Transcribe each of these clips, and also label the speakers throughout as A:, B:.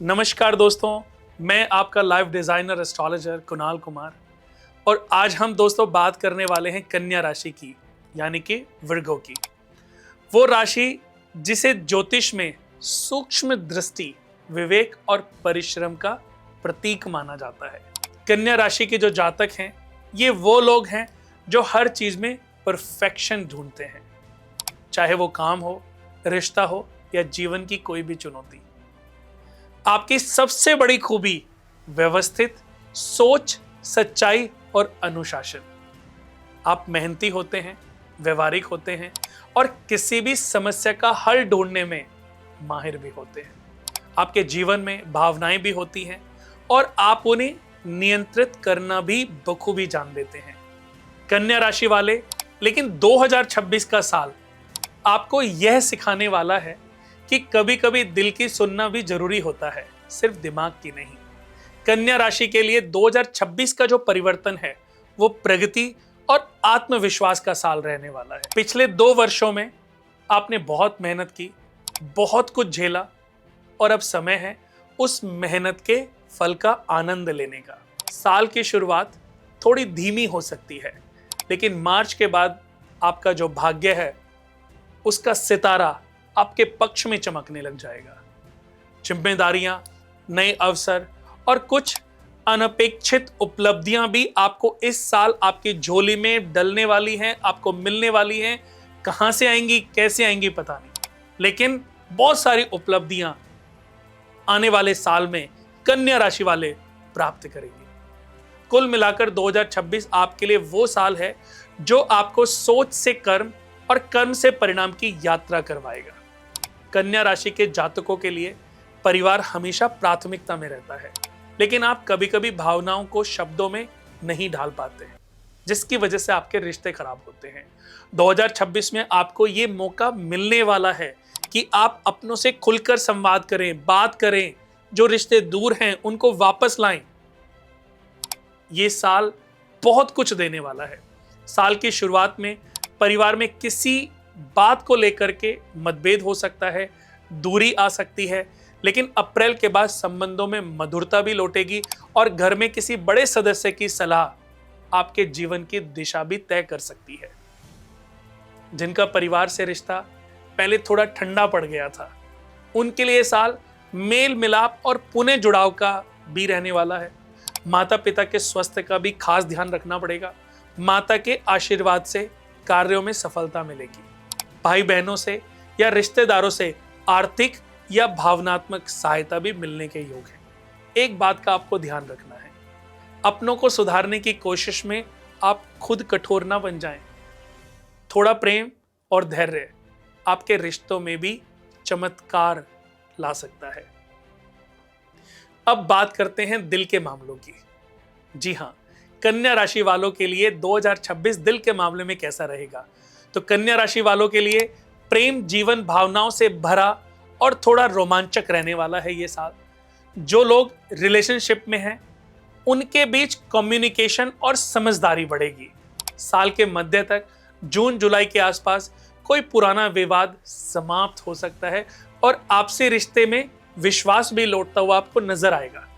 A: नमस्कार दोस्तों, मैं आपका life designer astrologer Kunal Kumar और आज हम दोस्तों बात करने वाले हैं कन्या राशि की, यानी कि विर्गो की। वो राशि जिसे ज्योतिष में सूक्ष्म दृष्टि, विवेक और परिश्रम का प्रतीक माना जाता है। कन्या राशि के जो जातक हैं, ये वो लोग हैं जो हर चीज में परफेक्शन ढूंढते हैं, चाहे वो काम हो, रिश्ता हो या जीवन की कोई भी चुनौती। आपकी सबसे बड़ी खूबी व्यवस्थित सोच, सच्चाई और अनुशासन। आप मेहनती होते हैं, व्यवहारिक होते हैं और किसी भी समस्या का हल ढूंढने में माहिर भी होते हैं। आपके जीवन में भावनाएं भी होती हैं और आप उन्हें नियंत्रित करना भी बखूबी जान लेते हैं। कन्या राशि वाले, लेकिन 2026 का साल आपको यह सिखाने वाला है कि कभी कभी दिल की सुनना भी जरूरी होता है, सिर्फ दिमाग की नहीं। कन्या राशि के लिए 2026 का जो परिवर्तन है वो प्रगति और आत्मविश्वास का साल रहने वाला है। पिछले 2 वर्षों में आपने बहुत मेहनत की, बहुत कुछ झेला और अब समय है उस मेहनत के फल का आनंद लेने का। साल की शुरुआत थोड़ी धीमी हो सकती है, लेकिन मार्च के बाद आपका जो भाग्य है उसका सितारा आपके पक्ष में चमकने लग जाएगा। जिम्मेदारियां, नए अवसर और कुछ अनपेक्षित उपलब्धियां भी आपको इस साल आपकी झोली में डलने वाली हैं, आपको मिलने वाली हैं। कहां से आएंगी, कैसे आएंगी पता नहीं, लेकिन बहुत सारी उपलब्धियां आने वाले साल में कन्या राशि वाले प्राप्त करेंगे। कुल मिलाकर 2026 आपके लिए वो साल है जो आपको सोच से कर्म और कर्म से परिणाम की यात्रा करवाएगा। कन्या राशि के जातकों के लिए परिवार हमेशा प्राथमिकता में रहता है, लेकिन आप कभी कभी भावनाओं को शब्दों में नहीं ढाल पाते हैं, जिसकी वजह से आपके रिश्ते खराब होते हैं। 2026 में आपको ये मौका मिलने वाला है कि आप अपनों से खुलकर संवाद करें, बात करें, जो रिश्ते दूर हैं उनको वापस लाएं। ये साल बहुत कुछ देने वाला है। साल की शुरुआत में परिवार में किसी बात को लेकर के मतभेद हो सकता है, दूरी आ सकती है, लेकिन अप्रैल के बाद संबंधों में मधुरता भी लौटेगी और घर में किसी बड़े सदस्य की सलाह आपके जीवन की दिशा भी तय कर सकती है। जिनका परिवार से रिश्ता पहले थोड़ा ठंडा पड़ गया था, उनके लिए साल मेल मिलाप और पुनः जुड़ाव का भी रहने वाला है। माता पिता के स्वास्थ्य का भी खास ध्यान रखना पड़ेगा। माता के आशीर्वाद से कार्यों में सफलता मिलेगी। भाई बहनों से या रिश्तेदारों से आर्थिक या भावनात्मक सहायता भी मिलने के योग है। एक बात का आपको ध्यान रखना है, अपनों को सुधारने की कोशिश में आप खुद कठोर ना बन जाएं। थोड़ा प्रेम और धैर्य आपके रिश्तों में भी चमत्कार ला सकता है। अब बात करते हैं दिल के मामलों की। जी हाँ, कन्या राशि वालों के लिए 2026 दिल के मामले में कैसा रहेगा? तो कन्या राशि वालों के लिए प्रेम जीवन भावनाओं से भरा और थोड़ा रोमांचक रहने वाला है ये साल। जो लोग रिलेशनशिप में हैं, उनके बीच कम्युनिकेशन और समझदारी बढ़ेगी। साल के मध्य तक जून जुलाई के आसपास कोई पुराना विवाद समाप्त हो सकता है और आपसी रिश्ते में विश्वास भी लौटता हुआ आपको नजर आएगा।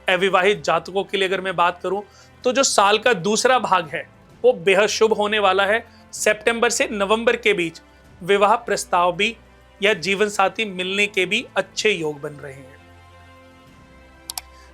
A: अविवाहित जातकों के लिए अगर मैं बात करूं तो जो साल का दूसरा भाग है वो बेहद शुभ होने वाला है। सितंबर से नवंबर के बीच विवाह प्रस्ताव भी या जीवन साथी मिलने के भी अच्छे योग बन रहे हैं।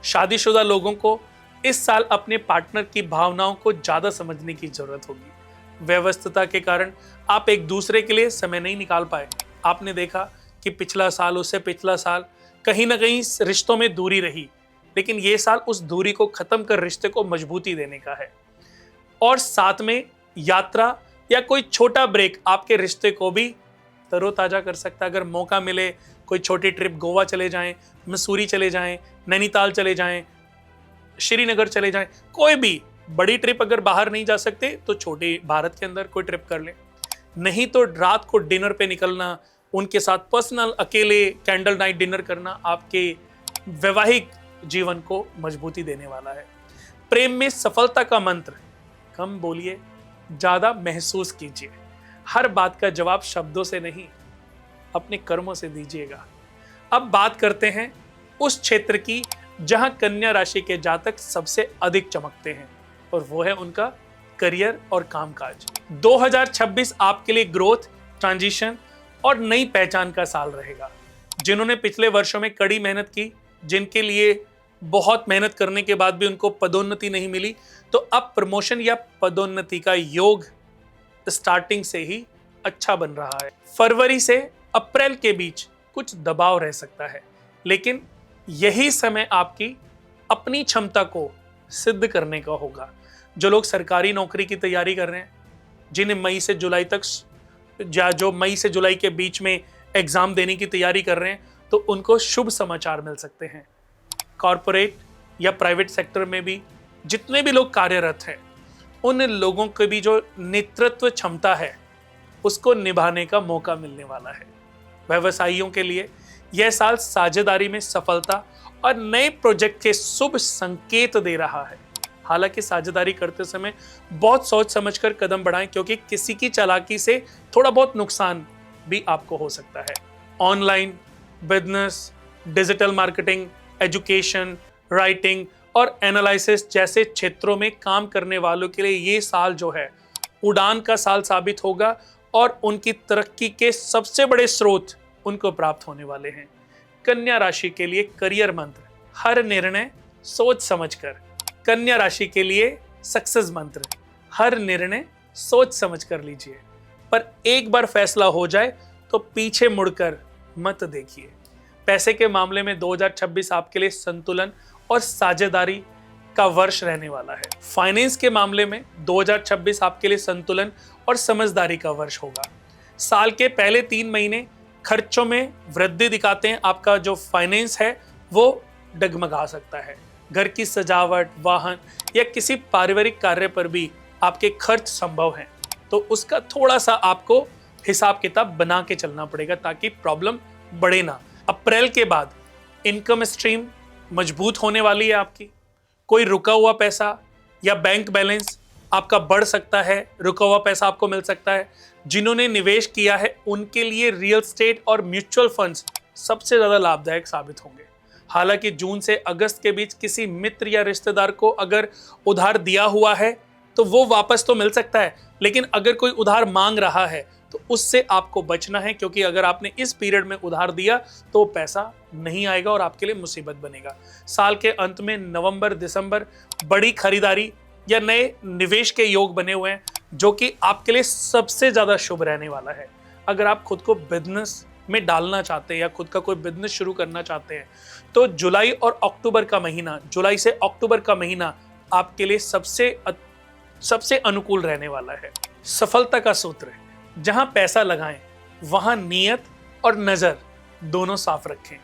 A: शादीशुदा लोगों को इस साल अपने पार्टनर की भावनाओं को ज्यादा समझने की जरूरत होगी। व्यस्तता के कारण आप एक दूसरे के लिए समय नहीं निकाल पाए। आपने देखा कि पिछला साल, उससे पिछला साल कहीं ना कहीं रिश्तों में दूरी रही, लेकिन ये साल उस दूरी को खत्म कर रिश्ते को मजबूती देने का है। और साथ में यात्रा या कोई छोटा ब्रेक आपके रिश्ते को भी तरोताजा कर सकता है। अगर मौका मिले, कोई छोटी ट्रिप गोवा चले जाएं, मसूरी चले जाएं, नैनीताल चले जाएं, श्रीनगर चले जाएं, कोई भी बड़ी ट्रिप अगर बाहर नहीं जा सकते तो छोटी भारत के अंदर कोई ट्रिप कर लें। नहीं तो रात को डिनर पे निकलना, उनके साथ पर्सनल अकेले कैंडल नाइट डिनर करना आपके वैवाहिक जीवन को मजबूती देने वाला है। प्रेम में सफलता का मंत्र, कम बोलिए, ज्यादा महसूस कीजिए। हर बात का जवाब शब्दों से नहीं, अपने कर्मों से दीजिएगा। अब बात करते हैं उस क्षेत्र की जहां कन्या राशि के जातक सबसे अधिक चमकते हैं, और वो है उनका करियर और कामकाज। 2026 आपके लिए ग्रोथ, ट्रांजिशन और नई पहचान का साल रहेगा। जिन्होंने पिछले वर्षों में कड़ी मेहनत की, जिनके लिए बहुत मेहनत करने के बाद भी उनको पदोन्नति नहीं मिली, तो अब प्रमोशन या पदोन्नति का योग स्टार्टिंग से ही अच्छा बन रहा है। फरवरी से अप्रैल के बीच कुछ दबाव रह सकता है, लेकिन यही समय आपकी अपनी क्षमता को सिद्ध करने का होगा। जो लोग सरकारी नौकरी की तैयारी कर रहे हैं, जिन्हें मई से जुलाई तक या जो मई से जुलाई के बीच में एग्जाम देने की तैयारी कर रहे हैं, तो उनको शुभ समाचार मिल सकते हैं। कॉरपोरेट या प्राइवेट सेक्टर में भी जितने भी लोग कार्यरत हैं, उन लोगों के भी जो नेतृत्व क्षमता है उसको निभाने का मौका मिलने वाला है। व्यवसायियों के लिए यह साल साझेदारी में सफलता और नए प्रोजेक्ट के शुभ संकेत दे रहा है। हालांकि साझेदारी करते समय बहुत सोच समझकर कदम बढ़ाएं, क्योंकि किसी की चालाकी से थोड़ा बहुत नुकसान भी आपको हो सकता है। Online business, digital marketing, education, writing और एनालिसिस जैसे क्षेत्रों में काम करने वालों के लिए ये साल जो है उड़ान का साल साबित होगा, और उनकी तरक्की के सबसे बड़े स्रोत उनको प्राप्त होने वाले हैं। कन्या राशि के लिए करियर मंत्र, हर निर्णय सोच समझकर। कन्या राशि के लिए सक्सेस मंत्र, हर निर्णय सोच समझ कर लीजिए, पर एक बार फैसला हो जाए तो पीछे मुड़कर मत देखिए। पैसे के मामले में 2026 आपके लिए संतुलन और साझेदारी का वर्ष रहने वाला है। फाइनेंस के मामले में 2026 आपके लिए संतुलन और समझदारी का वर्ष होगा। साल के पहले 3 महीने खर्चों में वृद्धि दिखाते हैं। आपका जो फाइनेंस है वो डगमगा सकता है। घर की सजावट, वाहन या किसी पारिवारिक कार्य पर भी आपके खर्च संभव हैं, तो उसका थोड़ा सा आपको हिसाब किताब बना के चलना पड़ेगा ताकि प्रॉब्लम बढ़े ना। अप्रैल के बाद इनकम स्ट्रीम मजबूत होने वाली है आपकी। कोई रुका हुआ पैसा या बैंक बैलेंस आपका बढ़ सकता है, रुका हुआ पैसा आपको मिल सकता है। जिन्होंने निवेश किया है उनके लिए रियल एस्टेट और म्यूचुअल फंड्स सबसे ज़्यादा लाभदायक साबित होंगे। हालांकि जून से अगस्त के बीच किसी मित्र या रिश्तेदार को अगर उधार दिया हुआ है तो वो वापस तो मिल सकता है, लेकिन अगर कोई उधार मांग रहा है तो उससे आपको बचना है, क्योंकि अगर आपने इस पीरियड में उधार दिया तो पैसा नहीं आएगा और आपके लिए मुसीबत बनेगा। साल के अंत में नवंबर, दिसंबर बड़ी खरीदारी या नए निवेश के योग बने हुए हैं, जो कि आपके लिए सबसे ज्यादा शुभ रहने वाला है। अगर आप खुद को बिजनेस में डालना चाहते हैं या खुद का कोई बिजनेस शुरू करना चाहते हैं, तो जुलाई और अक्टूबर का महीना, जुलाई से अक्टूबर का महीना आपके लिए सबसे अनुकूल रहने वाला है। सफलता का सूत्र है, जहां पैसा लगाएं वहां नियत और नजर दोनों साफ रखें।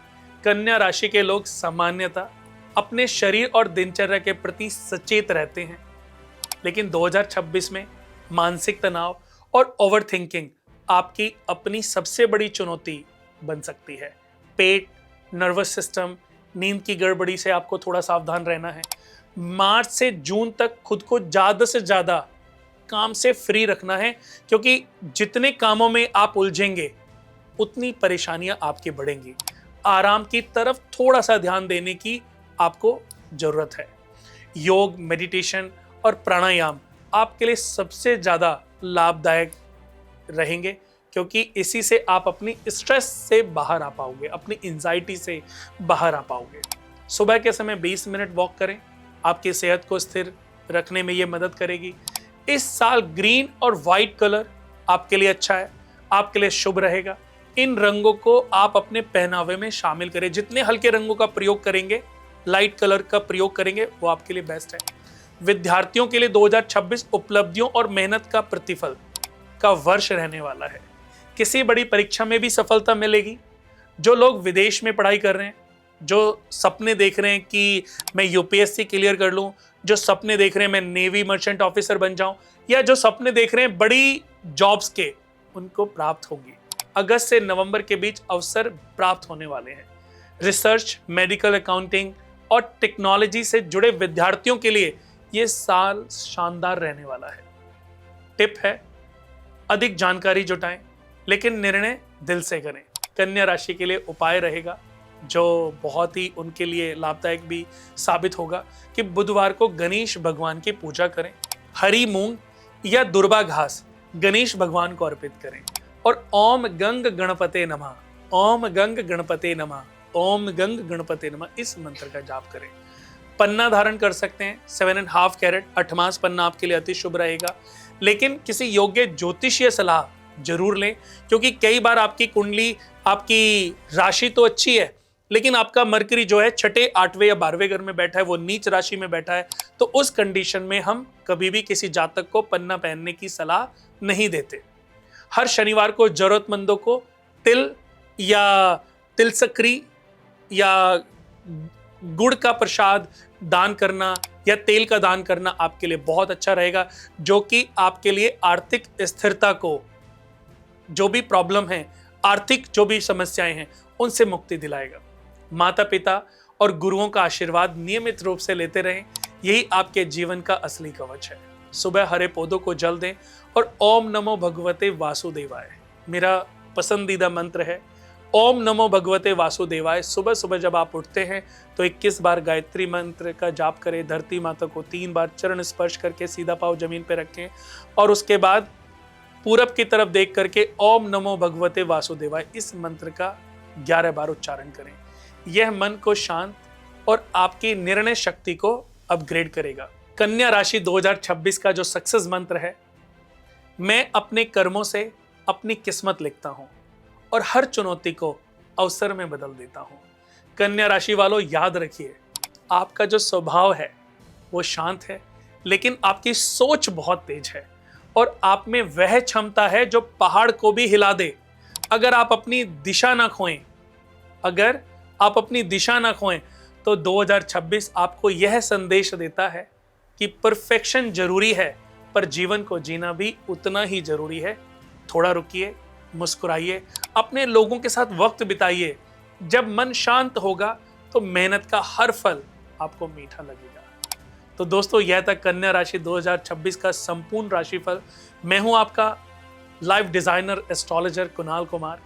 A: कन्या राशि के लोग सामान्यतः अपने शरीर और दिनचर्या के प्रति सचेत रहते हैं, लेकिन 2026 में मानसिक तनाव और ओवरथिंकिंग आपकी अपनी सबसे बड़ी चुनौती बन सकती है। पेट, नर्वस सिस्टम, नींद की गड़बड़ी से आपको थोड़ा सावधान रहना है। मार्च से जून तक खुद को ज़्यादा से ज़्यादा काम से फ्री रखना है, क्योंकि जितने कामों में आप उलझेंगे उतनी परेशानियां आपकी बढ़ेंगी। आराम की तरफ थोड़ा सा ध्यान देने की आपको जरूरत है। योग, मेडिटेशन और प्राणायाम आपके लिए सबसे ज़्यादा लाभदायक रहेंगे, क्योंकि इसी से आप अपनी स्ट्रेस से बाहर आ पाओगे, अपनी एंजाइटी से बाहर आ पाओगे। सुबह के समय 20 मिनट वॉक करें, आपकी सेहत को स्थिर रखने में ये मदद करेगी। इस साल ग्रीन और वाइट कलर आपके लिए अच्छा है, आपके लिए शुभ रहेगा। इन रंगों को आप अपने पहनावे में शामिल करें। जितने हल्के रंगों का प्रयोग करेंगे, लाइट कलर का प्रयोग करेंगे, वो आपके लिए बेस्ट है। विद्यार्थियों के लिए 2026 उपलब्धियों और मेहनत का प्रतिफल का वर्ष रहने वाला है। किसी बड़ी परीक्षा में भी सफलता मिलेगी। जो लोग विदेश में पढ़ाई कर रहे हैं, जो सपने देख रहे हैं कि मैं यूपीएससी क्लियर कर लूं, जो सपने देख रहे हैं मैं नेवी मर्चेंट ऑफिसर बन जाऊं, या जो सपने देख रहे हैं बड़ी जॉब्स के, उनको प्राप्त होगी। अगस्त से नवंबर के बीच अवसर प्राप्त होने वाले हैं। रिसर्च, मेडिकल, अकाउंटिंग और टेक्नोलॉजी से जुड़े विद्यार्थियों के लिए ये साल शानदार रहने वाला है। टिप है, अधिक जानकारी जुटाएं, लेकिन निर्णय दिल से करें। कन्या राशि के लिए उपाय रहेगा जो बहुत ही उनके लिए लाभदायक भी साबित होगा कि बुधवार को गणेश भगवान की पूजा करें। हरी मूंग या दुर्वा घास गणेश भगवान को अर्पित करें और ओम गंग गणपते नमः, ओम गंग गणपते नमः, ओम गंग गणपते नमः इस मंत्र का जाप करें। पन्ना धारण कर सकते हैं 7.5 कैरेट 8 मास पन्ना आपके लिए अति शुभ रहेगा। लेकिन किसी योग्य ज्योतिषीय सलाह जरूर लें, क्योंकि कई बार आपकी कुंडली, आपकी राशि तो अच्छी है लेकिन आपका मरकरी जो है 6, 8वें या 12वें घर में बैठा है, वो नीच राशि में बैठा है, तो उस कंडीशन में हम कभी भी किसी जातक को पन्ना पहनने की सलाह नहीं देते। हर शनिवार को जरूरतमंदों को तिल या तिलसक्री या गुड़ का प्रसाद दान करना या तेल का दान करना आपके लिए बहुत अच्छा रहेगा, जो कि आपके लिए आर्थिक स्थिरता को, जो भी प्रॉब्लम है, आर्थिक जो भी समस्याएं हैं, उनसे मुक्ति दिलाएगा। माता पिता और गुरुओं का आशीर्वाद नियमित रूप से लेते रहें, यही आपके जीवन का असली कवच है। सुबह हरे पौधों को जल दें और ओम नमो भगवते वासुदेवाय मेरा पसंदीदा मंत्र है। ओम नमो भगवते वासुदेवाय सुबह सुबह जब आप उठते हैं तो 21 बार गायत्री मंत्र का जाप करें। धरती माता को 3 बार चरण स्पर्श करके सीधा पांव जमीन पर रखें और उसके बाद पूरब की तरफ देख करके ओम नमो भगवते वासुदेवाय इस मंत्र का 11 बार उच्चारण करें। यह मन को शांत और आपकी निर्णय शक्ति को अपग्रेड करेगा। कन्या राशि 2026 का जो सक्सेस मंत्र है, मैं अपने कर्मों से अपनी किस्मत लिखता हूं और हर चुनौती को अवसर में बदल देता हूं। कन्या राशि वालों, याद रखिए, आपका जो स्वभाव है वो शांत है, लेकिन आपकी सोच बहुत तेज है और आप में वह क्षमता है जो पहाड़ को भी हिला दे। अगर आप अपनी दिशा ना खोएं, अगर आप अपनी दिशा ना खोएं तो 2026 आपको यह संदेश देता है कि परफेक्शन जरूरी है, पर जीवन को जीना भी उतना ही जरूरी है। थोड़ा रुकिए, मुस्कुराइए, अपने लोगों के साथ वक्त बिताइए। जब मन शांत होगा तो मेहनत का हर फल आपको मीठा लगेगा। तो दोस्तों, यह था कन्या राशि 2026 का संपूर्ण राशिफल। मैं हूं आपका life designer astrologer Kunal Kumar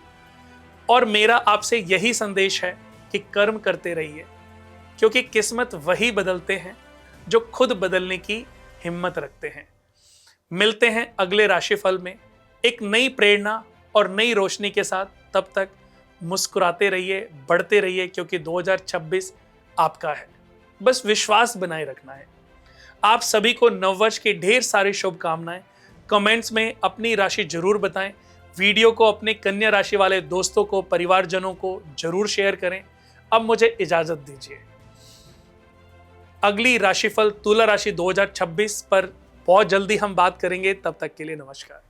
A: और मेरा आपसे यही संदेश है कि कर्म करते रहिए, क्योंकि किस्मत वही बदलते हैं जो खुद बदलने की हिम्मत रखते हैं। मिलते हैं अगले राशिफल में एक नई प्रेरणा और नई रोशनी के साथ। तब तक मुस्कुराते रहिए, बढ़ते रहिए, क्योंकि 2026 आपका है। बस विश्वास बनाए रखना है। आप सभी को नववर्ष की ढेर सारी शुभकामनाएं। कमेंट्स में अपनी राशि जरूर बताएं। वीडियो को अपने कन्या राशि वाले दोस्तों को, परिवारजनों को जरूर शेयर करें। अब मुझे इजाजत दीजिए। अगली राशिफल तुला राशि 2026 पर बहुत जल्दी हम बात करेंगे। तब तक के लिए नमस्कार।